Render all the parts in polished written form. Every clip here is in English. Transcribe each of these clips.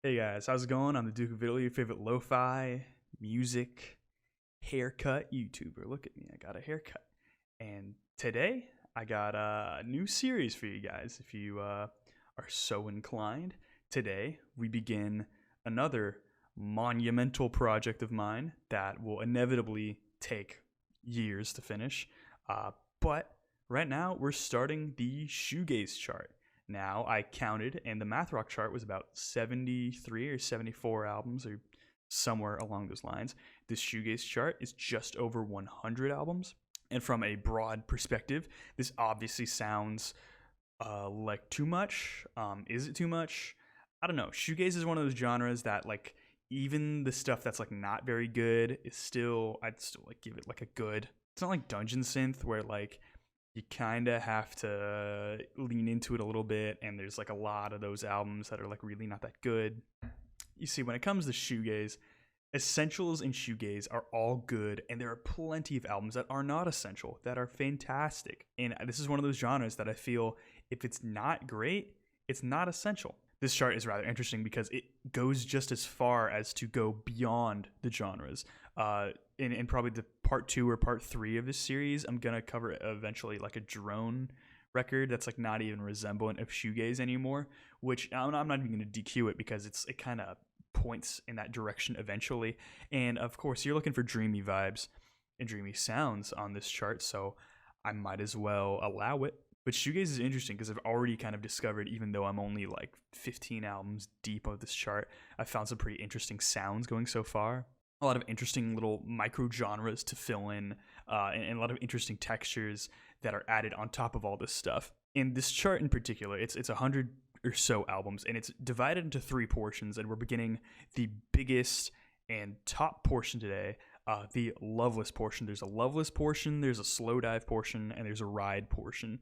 Hey guys, how's it going? I'm the Duke of Italy, your favorite lo-fi music haircut YouTuber. Look at me, I got a haircut. And today, I got a new series for you guys. If you are so inclined, today we begin another monumental project of mine that will inevitably take years to finish. But right now, we're starting the Shoegaze chart. Now I counted, and the Math Rock chart was about 73 or 74 albums, or somewhere along those lines. This Shoegaze chart is just over 100 albums. And from a broad perspective, this obviously sounds like too much. Is it too much? I don't know. Shoegaze is one of those genres that, like, even the stuff that's like not very good is still, I'd still like give it like a good. It's not like dungeon synth where like you kind of have to lean into it a little bit, and there's like a lot of those albums that are like really not that good. You see, when it comes to shoegaze, essentials in shoegaze are all good, and there are plenty of albums that are not essential that are fantastic. And this is one of those genres that I feel if it's not great, it's not essential. This chart is rather interesting because it goes just as far as to go beyond the genres. In probably the part 2 or part 3 of this series, I'm gonna cover eventually like a drone record that's like not even resemblant of shoegaze anymore. Which I'm not even gonna DQ it because it kind of points in that direction eventually. And of course, you're looking for dreamy vibes and dreamy sounds on this chart, so I might as well allow it. But shoegaze is interesting because I've already kind of discovered, even though I'm only like 15 albums deep of this chart, I've found some pretty interesting sounds going so far. A lot of interesting little micro genres to fill in, and a lot of interesting textures that are added on top of all this stuff. In this chart in particular, it's 100 or so albums, and it's divided into 3 portions, and we're beginning the biggest and top portion today, the Loveless portion. There's a Loveless portion, there's a Slow Dive portion, and there's a Ride portion,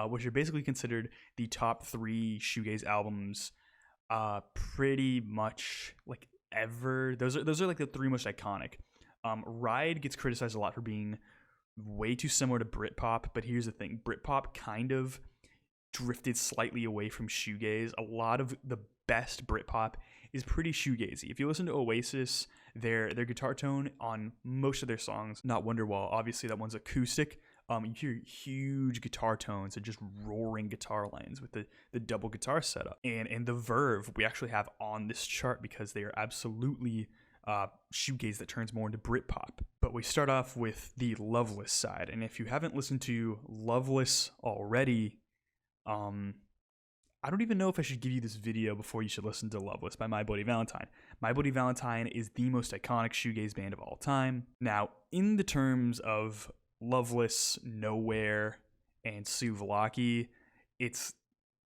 which are basically considered the top 3 shoegaze albums, pretty much like ever. Those are like the 3 most iconic. Ride gets criticized a lot for being way too similar to Britpop, but here's the thing: Britpop kind of drifted slightly away from shoegaze. A lot of the best Britpop is pretty shoegazy. If you listen to Oasis, their guitar tone on most of their songs, not Wonderwall, obviously that one's acoustic. You hear huge guitar tones and just roaring guitar lines with the double guitar setup. And the Verve we actually have on this chart because they are absolutely shoegaze that turns more into Britpop. But we start off with the Loveless side. And if you haven't listened to Loveless already, I don't even know if I should give you this video before you should listen to Loveless by My Bloody Valentine. My Bloody Valentine is the most iconic shoegaze band of all time. Now, in the terms of Loveless, Nowhere, and Souvlaki, it's,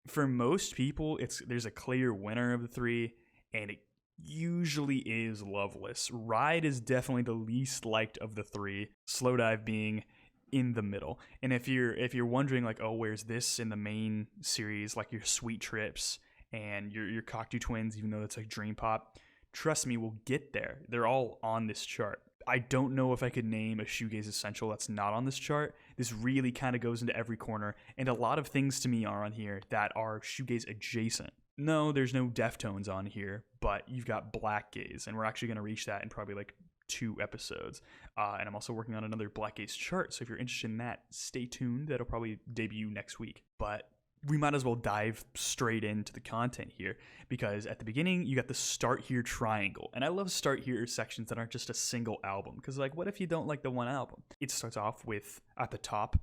for most people, there's a clear winner of the 3, and it usually is Loveless. Ride is definitely the least liked of the 3, Slow Dive being in the middle. And if you're wondering like, oh, where's this in the main series, like your Sweet Trips and your Cocteau Twins, even though it's like Dream Pop, trust me, we'll get there. They're all on this chart. I don't know if I could name a shoegaze essential that's not on this chart. This really kind of goes into every corner, and a lot of things to me are on here that are shoegaze adjacent. No, there's no Deftones on here, but you've got Black Gaze, and we're actually going to reach that in probably like 2 episodes. And I'm also working on another Black Gaze chart, so if you're interested in that, stay tuned. That'll probably debut next week. But we might as well dive straight into the content here, because at the beginning you got the Start Here triangle, and I love Start Here sections that aren't just a single album, because like, what if you don't like the one album? It starts off with, at the top,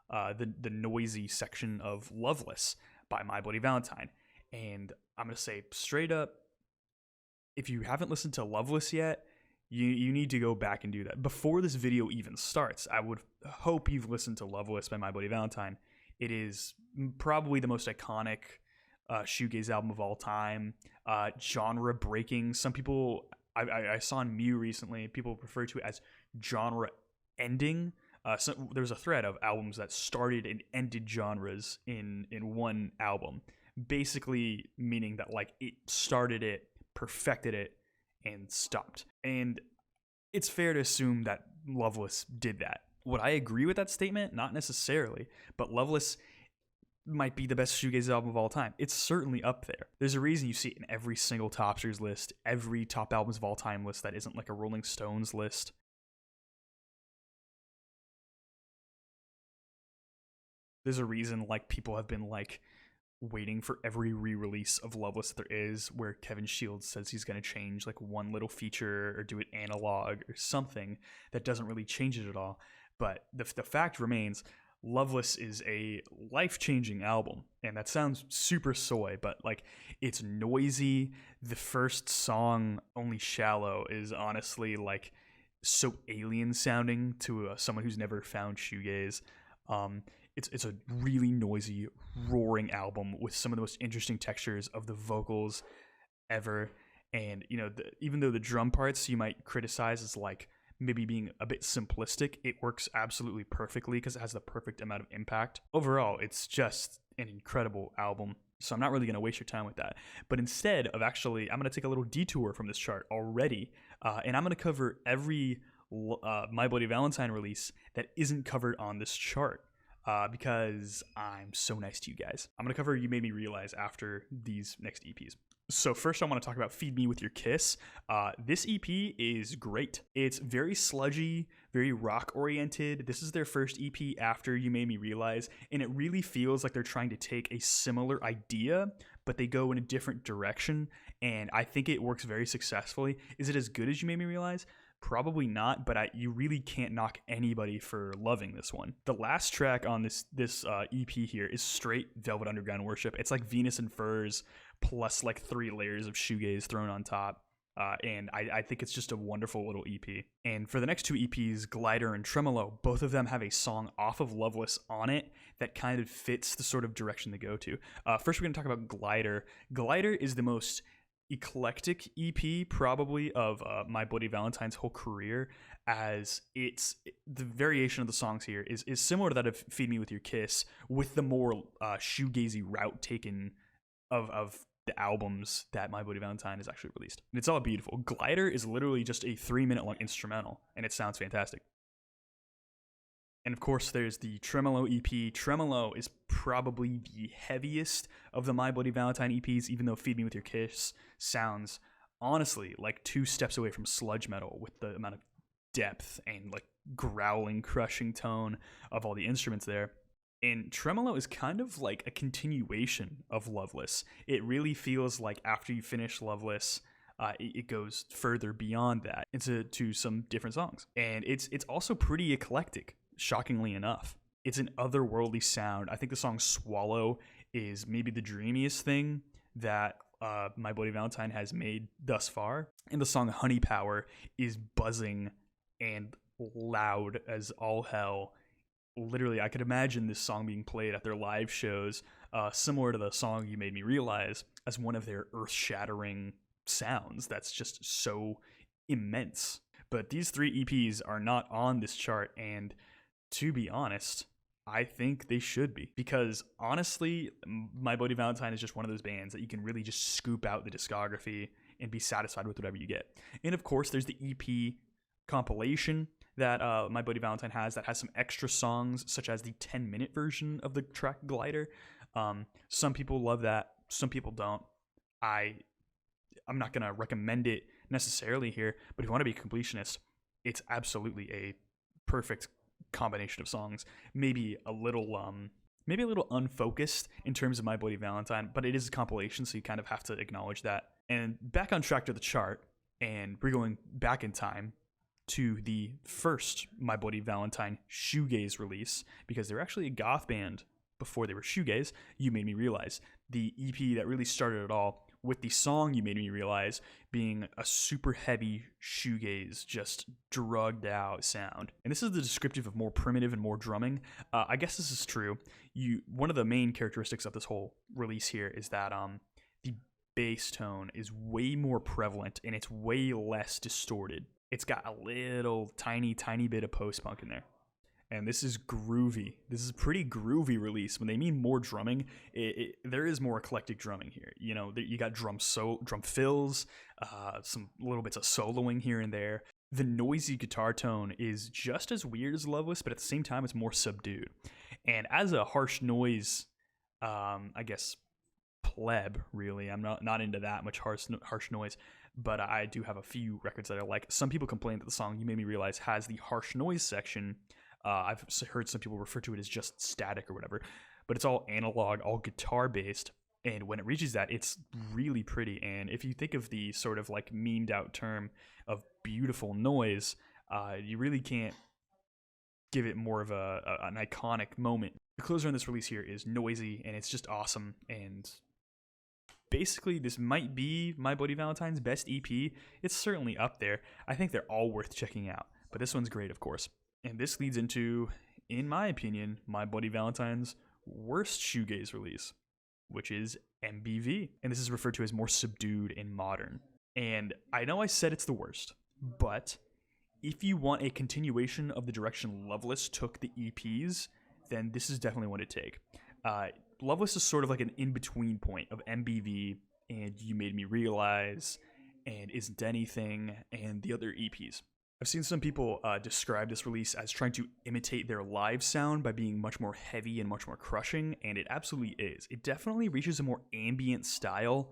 the noisy section of Loveless by My Bloody Valentine. And I'm gonna say straight up, if you haven't listened to Loveless yet, you need to go back and do that. Before this video even starts, I would hope you've listened to Loveless by My Bloody Valentine. It is probably the most iconic shoegaze album of all time. Genre breaking. Some people, I saw in Mew recently, people refer to it as genre ending. So there's a thread of albums that started and ended genres in one album, basically meaning that like it started it, perfected it, and stopped. And it's fair to assume that Loveless did that. Would I agree with that statement? Not necessarily, but Loveless might be the best shoegaze album of all time. It's certainly up there. There's a reason you see it in every single Topsters list, every top albums of all time list that isn't like a Rolling Stones list. There's a reason like people have been like waiting for every re-release of Loveless that there is, where Kevin Shields says he's going to change like one little feature or do it analog or something that doesn't really change it at all. But the fact remains, Loveless is a life-changing album, and that sounds super soy, but like it's noisy. The first song, Only Shallow, is honestly like so alien sounding to someone who's never found shoegaze. It's a really noisy, roaring album with some of the most interesting textures of the vocals ever. And you know, even though the drum parts you might criticize as like maybe being a bit simplistic, it works absolutely perfectly because it has the perfect amount of impact. Overall, it's just an incredible album. So I'm not really going to waste your time with that. But instead of actually, I'm going to take a little detour from this chart already, and I'm going to cover every My Bloody Valentine release that isn't covered on this chart. Because I'm so nice to you guys. I'm going to cover You Made Me Realize after these next EPs. So first I want to talk about Feed Me With Your Kiss. This EP is great. It's very sludgy, very rock-oriented. This is their first EP after You Made Me Realize, and it really feels like they're trying to take a similar idea, but they go in a different direction, and I think it works very successfully. Is it as good as You Made Me Realize? Probably not, but you really can't knock anybody for loving this one. The last track on this EP here is straight Velvet Underground worship. It's like Venus and Furs plus like 3 layers of shoegaze thrown on top. And I think it's just a wonderful little EP. And for the next 2 EPs, Glider and Tremolo, both of them have a song off of Loveless on it that kind of fits the sort of direction they go to. First, we're going to talk about Glider. Glider is the most eclectic EP probably of My Bloody Valentine's whole career, as the variation of the songs here is similar to that of Feed Me With Your Kiss, with the more shoegazy route taken of the albums that My Bloody Valentine has actually released. And it's all beautiful. Glider is literally just a 3-minute long instrumental, and it sounds fantastic. And of course, there's the Tremolo EP. Tremolo is probably the heaviest of the My Bloody Valentine EPs, even though Feed Me With Your Kiss sounds, honestly, like 2 steps away from sludge metal with the amount of depth and like growling, crushing tone of all the instruments there. And Tremolo is kind of like a continuation of Loveless. It really feels like after you finish Loveless, it goes further beyond that into some different songs. And it's also pretty eclectic. Shockingly enough, it's an otherworldly sound. I think the song Swallow is maybe the dreamiest thing that My Bloody Valentine has made thus far. And the song Honey Power is buzzing and loud as all hell. Literally, I could imagine this song being played at their live shows, similar to the song You Made Me Realize, as one of their earth-shattering sounds that's just so immense. But these 3 EPs are not on this chart, and to be honest, I think they should be. Because honestly, My Bloody Valentine is just one of those bands that you can really just scoop out the discography and be satisfied with whatever you get. And of course, there's the EP compilation that My Bloody Valentine has that has some extra songs, such as the 10-minute version of the track Glider. Some people love that, some people don't. I'm not going to recommend it necessarily here, but if you want to be a completionist, it's absolutely a perfect combination of songs. Maybe a little unfocused in terms of My Bloody Valentine, but it is a compilation, so you kind of have to acknowledge that. And back on track to the chart, and we're going back in time to the first My Bloody Valentine shoegaze release, because they were actually a goth band before they were shoegaze. You Made Me Realize, the EP that really started it all, with the song You Made Me Realize being a super heavy shoegaze, just drugged out sound. And this is the descriptive of more primitive and more drumming. I guess this is true. One of the main characteristics of this whole release here is that the bass tone is way more prevalent and it's way less distorted. It's got a little tiny bit of post-punk in there. And this is groovy. This is a pretty groovy release. When they mean more drumming, there is more eclectic drumming here. You know, you got drum fills, some little bits of soloing here and there. The noisy guitar tone is just as weird as Loveless, but at the same time, it's more subdued. And as a harsh noise I guess pleb, really. I'm not into that much harsh noise, but I do have a few records that I like. Some people complain that the song You Made Me Realize has the harsh noise section. I've heard some people refer to it as just static or whatever, but it's all analog, all guitar based. And when it reaches that, it's really pretty. And if you think of the sort of like memed out term of beautiful noise, you really can't give it more of an iconic moment. The closer on this release here is Noisy, and it's just awesome. And basically, this might be My Bloody Valentine's best EP. It's certainly up there. I think they're all worth checking out, but this one's great, of course. And this leads into, in my opinion, My Bloody Valentine's worst shoegaze release, which is MBV. And this is referred to as more subdued and modern. And I know I said it's the worst, but if you want a continuation of the direction Loveless took the EPs, then this is definitely one to take. Loveless is sort of like an in-between point of MBV and You Made Me Realize and Isn't Anything and the other EPs. I've seen some people describe this release as trying to imitate their live sound by being much more heavy and much more crushing, and it absolutely is. It definitely reaches a more ambient style,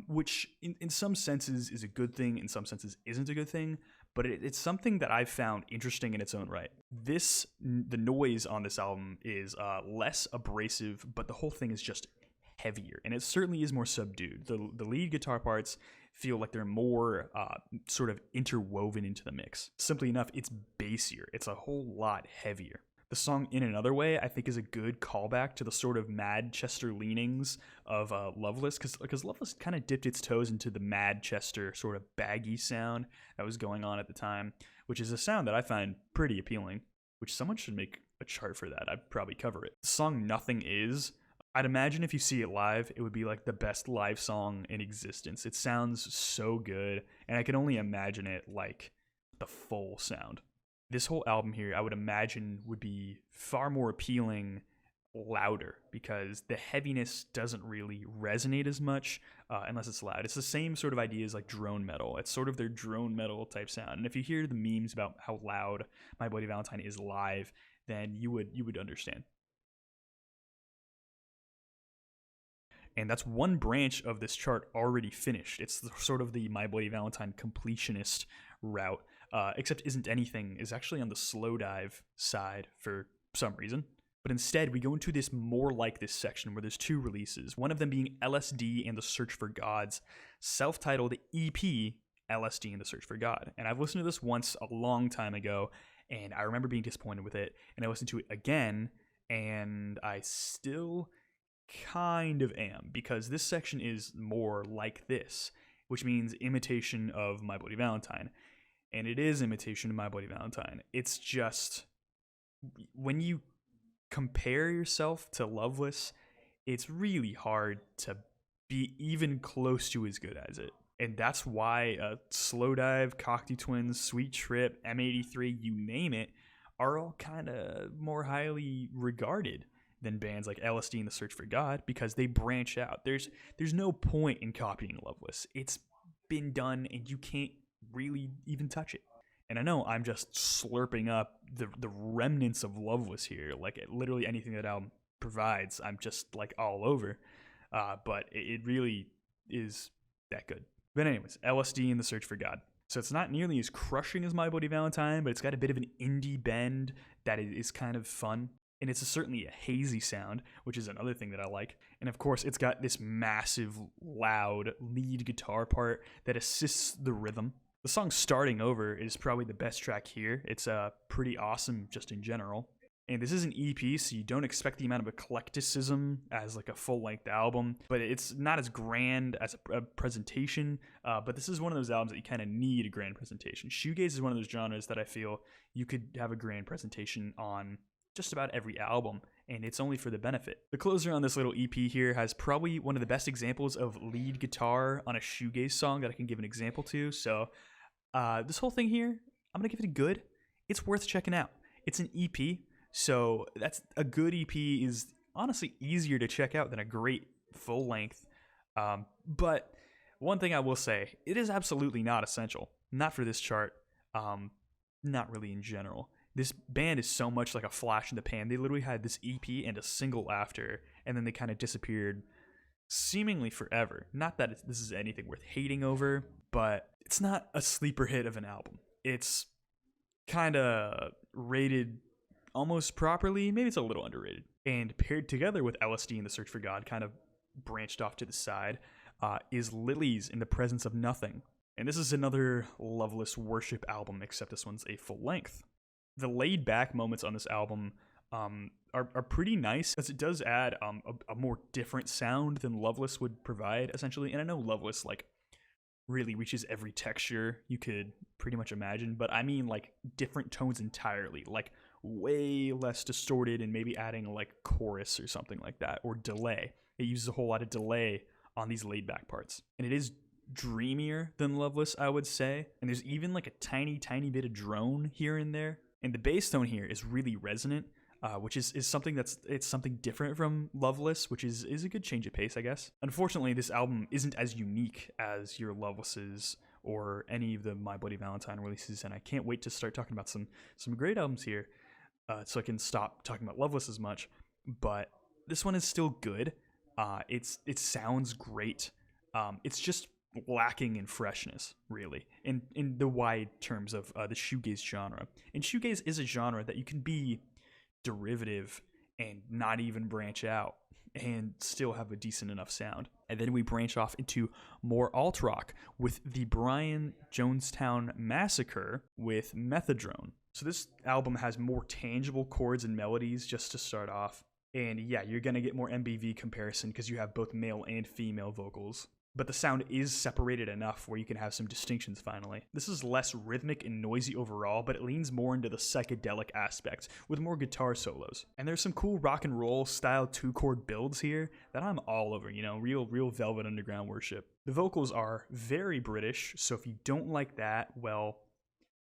which in some senses is a good thing, in some senses isn't a good thing, but it's something that I've found interesting in its own right. The noise on this album is less abrasive, but the whole thing is just heavier, and it certainly is more subdued. The lead guitar parts feel like they're more sort of interwoven into the mix. Simply enough, it's bassier. It's a whole lot heavier. The song In Another Way, I think, is a good callback to the sort of Madchester leanings of Loveless, because Loveless kind of dipped its toes into the Madchester sort of baggy sound that was going on at the time, which is a sound that I find pretty appealing, which someone should make a chart for that. I'd probably cover it. The song Nothing Is, I'd imagine if you see it live, it would be like the best live song in existence. It sounds so good, and I can only imagine it like the full sound. This whole album here, I would imagine, would be far more appealing louder, because the heaviness doesn't really resonate as much unless it's loud. It's the same sort of idea as like drone metal. It's sort of their drone metal type sound. And if you hear the memes about how loud My Bloody Valentine is live, then you would understand. And that's one branch of this chart already finished. It's sort of the My Bloody Valentine completionist route. Except Isn't Anything is actually on the slow dive side for some reason. But instead, we go into this more like this section where there's two releases, one of them being LSD and the Search for God's self-titled EP, LSD and the Search for God. And I've listened to this once a long time ago, and I remember being disappointed with it, and I listened to it again, and I still kind of am, because this section is more like this, which means imitation of My Bloody Valentine. And it is imitation of My Bloody Valentine. It's just, when you compare yourself to Loveless, it's really hard to be even close to as good as it. And that's why Slow Dive, Cocteau Twins, Sweet Trip, M83, you name it, are all kind of more highly regarded than bands like LSD and the Search for God, because they branch out. There's no point in copying Loveless. It's been done, and you can't really even touch it. And I know I'm just slurping up the remnants of Loveless here, like literally anything that album provides, I'm just like all over, but it really is that good. But anyways, LSD and the Search for God. So it's not nearly as crushing as My Bloody Valentine, but it's got a bit of an indie bend that is kind of fun. And it's certainly a hazy sound, which is another thing that I like. And of course, it's got this massive, loud lead guitar part that assists the rhythm. The song Starting Over is probably the best track here. It's pretty awesome just in general. And this is an EP, so you don't expect the amount of eclecticism as like a full-length album, but it's not as grand as a presentation, but this is one of those albums that you kind of need a grand presentation. Shoegaze is one of those genres that I feel you could have a grand presentation on just about every album, and it's only for the benefit. The closer on this little EP here has probably one of the best examples of lead guitar on a shoegaze song that I can give an example to, so this whole thing here, I'm going to give it a good. It's worth checking out. It's an EP, so that's a good EP is honestly easier to check out than a great full length. But one thing I will say, it is absolutely not essential. Not for this chart. Not really in general. This band is so much like a flash in the pan. They literally had this EP and a single after, and then they kind of disappeared seemingly forever. Not that this is anything worth hating over, but it's not a sleeper hit of an album. It's kind of rated almost properly. Maybe it's a little underrated. And paired together with LSD and The Search for God, kind of branched off to the side, is Lilies in the Presence of Nothing. And this is another Loveless worship album, except this one's a full length. The laid back moments on this album are pretty nice, as it does add a more different sound than Loveless would provide, essentially. And I know Loveless like really reaches every texture you could pretty much imagine, but I mean like different tones entirely, like way less distorted, and maybe adding like chorus or something like that, or delay. It uses a whole lot of delay on these laid back parts, and it is dreamier than Loveless, I would say. And there's even like a tiny bit of drone here and there, and the bass tone here is really resonant, which is something it's something different from Loveless, which is a good change of pace, I guess. Unfortunately, this album isn't as unique as your Lovelesses or any of the My Bloody Valentine releases, and I can't wait to start talking about some great albums here, so I can stop talking about Loveless as much. But this one is still good. It sounds great. It's just lacking in freshness, really, in the wide terms of the shoegaze genre. And shoegaze is a genre that you can be derivative and not even branch out and still have a decent enough sound. And then we branch off into more alt rock with the Brian Jonestown Massacre with Methadrone. So this album has more tangible chords and melodies just to start off. And yeah, you're going to get more MBV comparison because you have both male and female vocals. But the sound is separated enough where you can have some distinctions finally. This is less rhythmic and noisy overall, but it leans more into the psychedelic aspect with more guitar solos. And there's some cool rock and roll style 2-chord builds here that I'm all over, real Velvet Underground worship. The vocals are very British, so if you don't like that, well,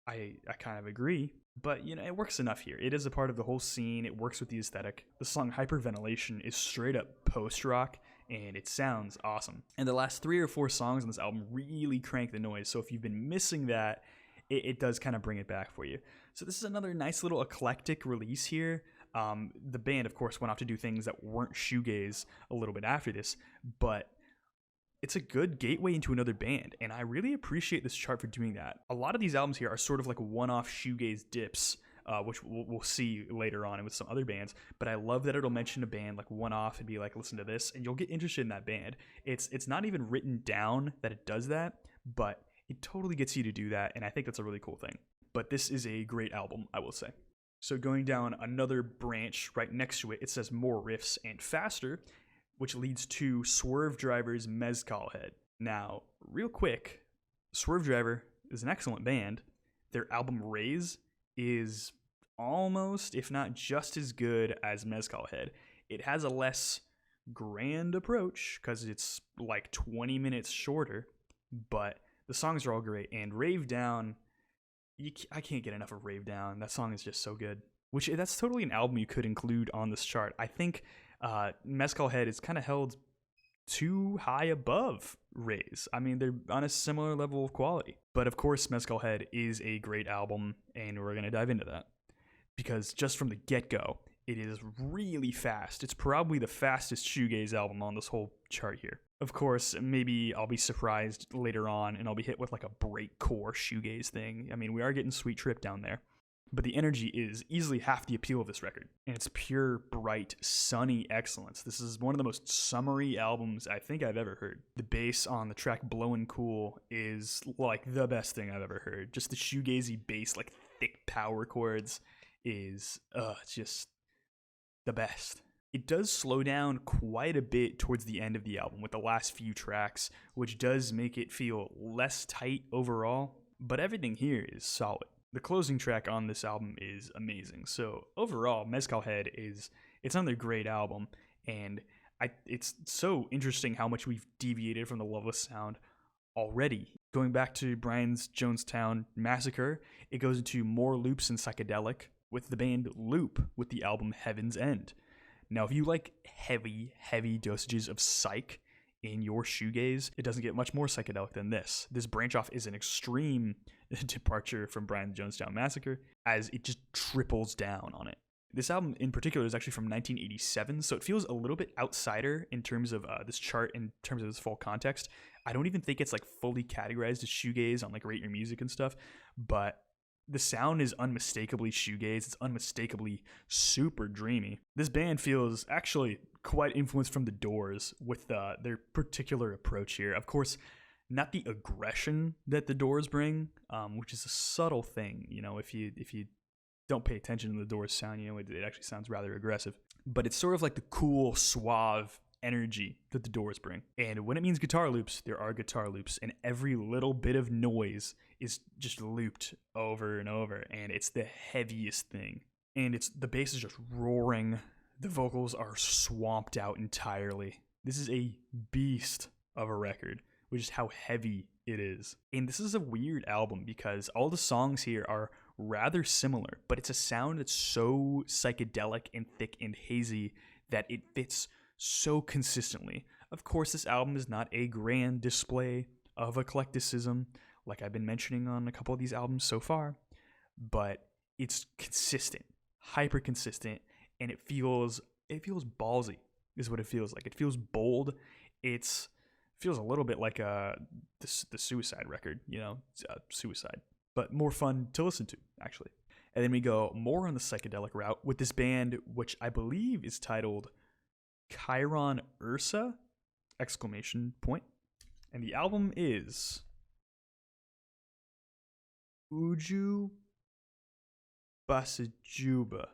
I kind of agree. But, it works enough here. It is a part of the whole scene. It works with the aesthetic. The song Hyperventilation is straight up post-rock, and it sounds awesome. And the last 3 or 4 songs on this album really crank the noise, so if you've been missing that, it does kind of bring it back for you. So this is another nice little eclectic release here. The band, of course, went off to do things that weren't shoegaze a little bit after this, but it's a good gateway into another band, and I really appreciate this chart for doing that. A lot of these albums here are sort of like one-off shoegaze dips, which we'll see later on and with some other bands, but I love that it'll mention a band like one-off and be like, listen to this, and you'll get interested in that band. It's not even written down that it does that, but it totally gets you to do that, and I think that's a really cool thing. But this is a great album, I will say. So going down another branch right next to it, it says More Riffs and Faster, which leads to Swerve Driver's Mezcal Head. Now, real quick, Swerve Driver is an excellent band. Their album Raise is almost, if not just as good as Mezcal Head. It has a less grand approach because it's like 20 minutes shorter, but the songs are all great. And Rave Down, I can't get enough of Rave Down. That song is just so good. That's totally an album you could include on this chart. I think Mezcal Head is kind of held too high above Raise. I mean, they're on a similar level of quality. But of course, Mezcal Head is a great album, and we're going to dive into that. Because just from the get-go, it is really fast. It's probably the fastest shoegaze album on this whole chart here. Of course, maybe I'll be surprised later on, and I'll be hit with like a breakcore shoegaze thing. I mean, we are getting Sweet Trip down there. But the energy is easily half the appeal of this record. And it's pure, bright, sunny excellence. This is one of the most summery albums I think I've ever heard. The bass on the track Blowin' Cool is like the best thing I've ever heard. Just the shoegazy bass, like thick power chords, is just the best. It does slow down quite a bit towards the end of the album with the last few tracks, which does make it feel less tight overall. But everything here is solid. The closing track on this album is amazing. So overall, Mezcal Head it's another great album, and it's so interesting how much we've deviated from the Loveless sound already. Going back to Brian's Jonestown Massacre, it goes into more loops and psychedelic with the band Loop with the album Heaven's End. Now, if you like heavy dosages of psych in your shoegaze, it doesn't get much more psychedelic than this. This branch off is an extreme departure from Brian Jonestown Massacre, as it just triples down on it. This album in particular is actually from 1987, so it feels a little bit outsider in terms of this chart, in terms of its full context. I don't even think it's like fully categorized as shoegaze on like Rate Your Music and stuff, but the sound is unmistakably shoegaze. It's unmistakably super dreamy. This band feels actually quite influenced from The Doors with their particular approach here. Of course, not the aggression that The Doors bring, which is a subtle thing. You know, if you don't pay attention to The Doors sound, you know, it actually sounds rather aggressive. But it's sort of like the cool, suave energy that The Doors bring. And when it means guitar loops, there are guitar loops, and every little bit of noise is just looped over and over, and it's the heaviest thing. And the bass is just roaring. The vocals are swamped out entirely. This is a beast of a record, which is how heavy it is. And this is a weird album because all the songs here are rather similar, but it's a sound that's so psychedelic and thick and hazy that it fits so consistently. Of course, this album is not a grand display of eclecticism like I've been mentioning on a couple of these albums so far, but it's consistent, hyper consistent, and it feels ballsy is what it feels like. It feels bold. It feels a little bit like the Suicide record, you know, Suicide, but more fun to listen to, actually. And then we go more on the psychedelic route with this band, which I believe is titled Chiron Ursa! ! And the album is Uju Basajuba.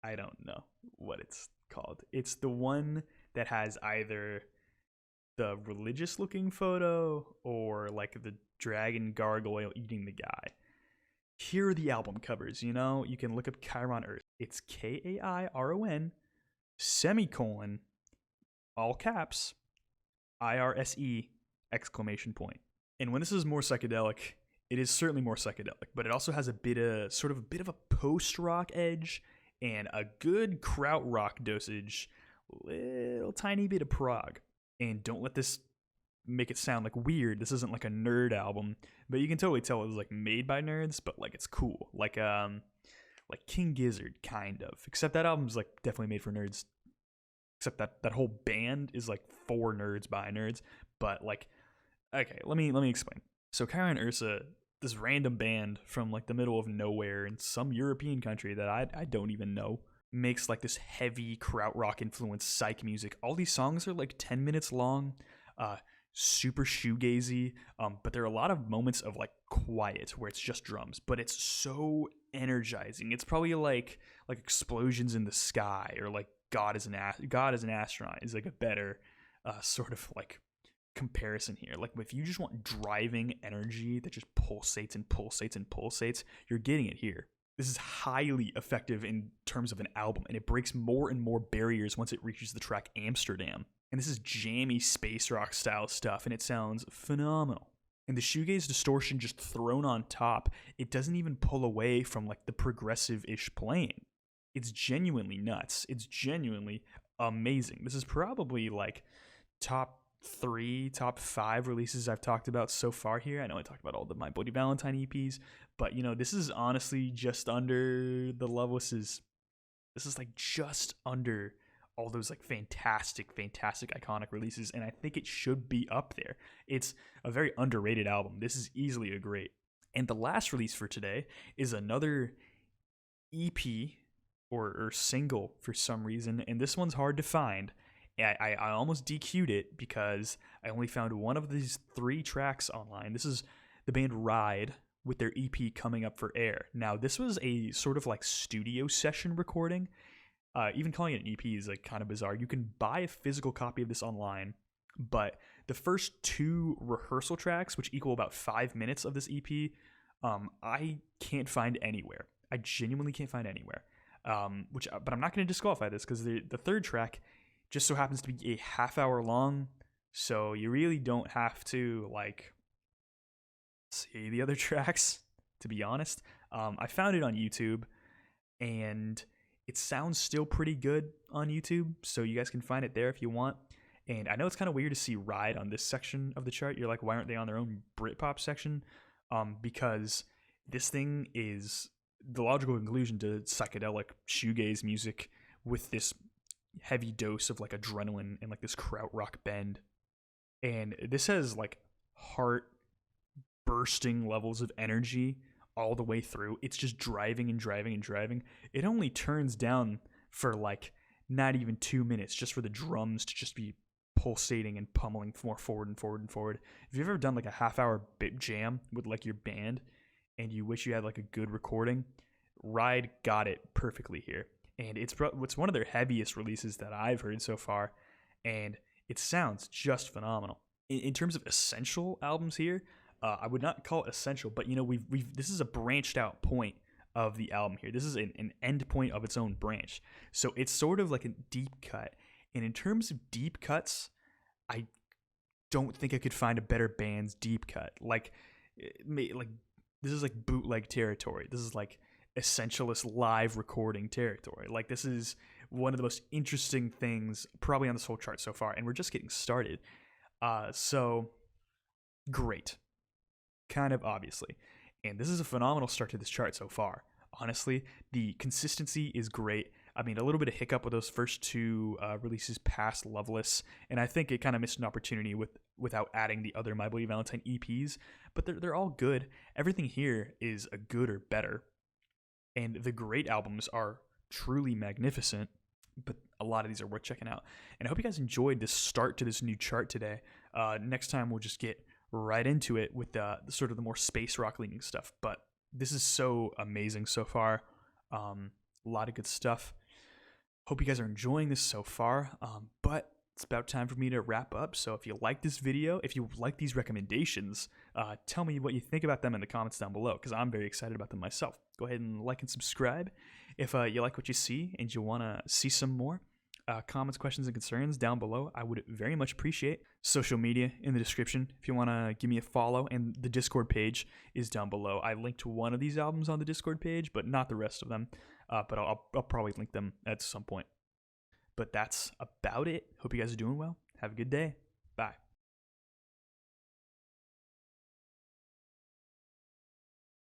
I don't know what it's called. It's the one that has either the religious looking photo or like the dragon gargoyle eating the guy. Here are the album covers, you know? You can look up Chiron Ursa. It's Kairon, semicolon, all caps, IRSE, ! And when this is more psychedelic, it is certainly more psychedelic, but it also has a bit of a post-rock edge and a good krautrock dosage, little tiny bit of prog. And don't let this make it sound like weird. This isn't like a nerd album, but you can totally tell it was like made by nerds, but like it's cool. Like King Gizzard, kind of. Except that album's like definitely made for nerds. Except that whole band is like for nerds by nerds. But like, okay, let me explain. So Chiron Ursa, this random band from like the middle of nowhere in some European country that I don't even know, makes like this heavy krautrock influenced psych music. All these songs are like 10 minutes long, super shoegazy, but there are a lot of moments of like quiet where it's just drums, but it's so energizing. It's probably like explosions in the sky, or like God is an astronaut is like a better sort of like comparison here. Like if you just want driving energy that just pulsates and pulsates and pulsates, you're getting it here. This is highly effective in terms of an album, and it breaks more and more barriers once it reaches the track Amsterdam. And this is jammy space rock style stuff, and it sounds phenomenal. And the shoegaze distortion just thrown on top, it doesn't even pull away from like the progressive-ish playing. It's genuinely nuts. It's genuinely amazing. This is probably like top 3, top 5 releases I've talked about so far here. I know I talked about all the My Bloody Valentine EPs, but you know, this is honestly just under the Lovelesses. This is like just under all those like fantastic iconic releases, and I think it should be up there. It's a very underrated album. This is easily a great. And the last release for today is another EP or single for some reason, and this one's hard to find. I almost DQ'd it because I only found one of these 3 tracks online. This is the band Ride with their EP Coming Up for Air. Now, this was a sort of like studio session recording. Even calling it an EP is like kind of bizarre. You can buy a physical copy of this online, but the first 2 rehearsal tracks, which equal about 5 minutes of this EP, I can't find anywhere. I genuinely can't find anywhere. But I'm not going to disqualify this because the 3rd track just so happens to be a half-hour long, so you really don't have to like see the other tracks, to be honest. I found it on YouTube, and it sounds still pretty good on YouTube, so you guys can find it there if you want. And I know it's kind of weird to see Ride on this section of the chart. You're like, why aren't they on their own Britpop section? Because this thing is the logical conclusion to psychedelic shoegaze music with this heavy dose of like adrenaline and like this krautrock bend. And this has like heart bursting levels of energy all the way through. It's just driving and driving and driving. It only turns down for like not even 2 minutes just for the drums to just be pulsating and pummeling more forward and forward and forward. If you've ever done like a half-hour bit jam with like your band and you wish you had like a good recording, Ride got it perfectly here. And it's one of their heaviest releases that I've heard so far, and it sounds just phenomenal. In terms of essential albums here, I would not call it essential, but you know, this is a branched out point of the album here. This is an end point of its own branch. So it's sort of like a deep cut. And in terms of deep cuts, I don't think I could find a better band's deep cut. Like this is like bootleg territory. This is like essentialist live recording territory. Like this is one of the most interesting things probably on this whole chart so far, and we're just getting started. So great. Kind of obviously. And this is a phenomenal start to this chart so far. Honestly, the consistency is great. I mean, a little bit of hiccup with those first two releases past Loveless, and I think it kind of missed an opportunity without adding the other My Bloody Valentine EPs, but they're all good. Everything here is a good or better, and the great albums are truly magnificent, but a lot of these are worth checking out. And I hope you guys enjoyed this start to this new chart today. Next time we'll just get right into it with the sort of the more space rock leaning stuff, but this is so amazing so far. A lot of good stuff. Hope you guys are enjoying this so far, but it's about time for me to wrap up. So if you like this video, if you like these recommendations, tell me what you think about them in the comments down below, because I'm very excited about them myself. Go ahead and like and subscribe if you like what you see and you want to see some more. Comments, questions, and concerns down below. I would very much appreciate. Social media in the description if you want to give me a follow, and the Discord page is down below. I linked one of these albums on the Discord page, but not the rest of them. But I'll probably link them at some point. But that's about it. Hope you guys are doing well. Have a good day.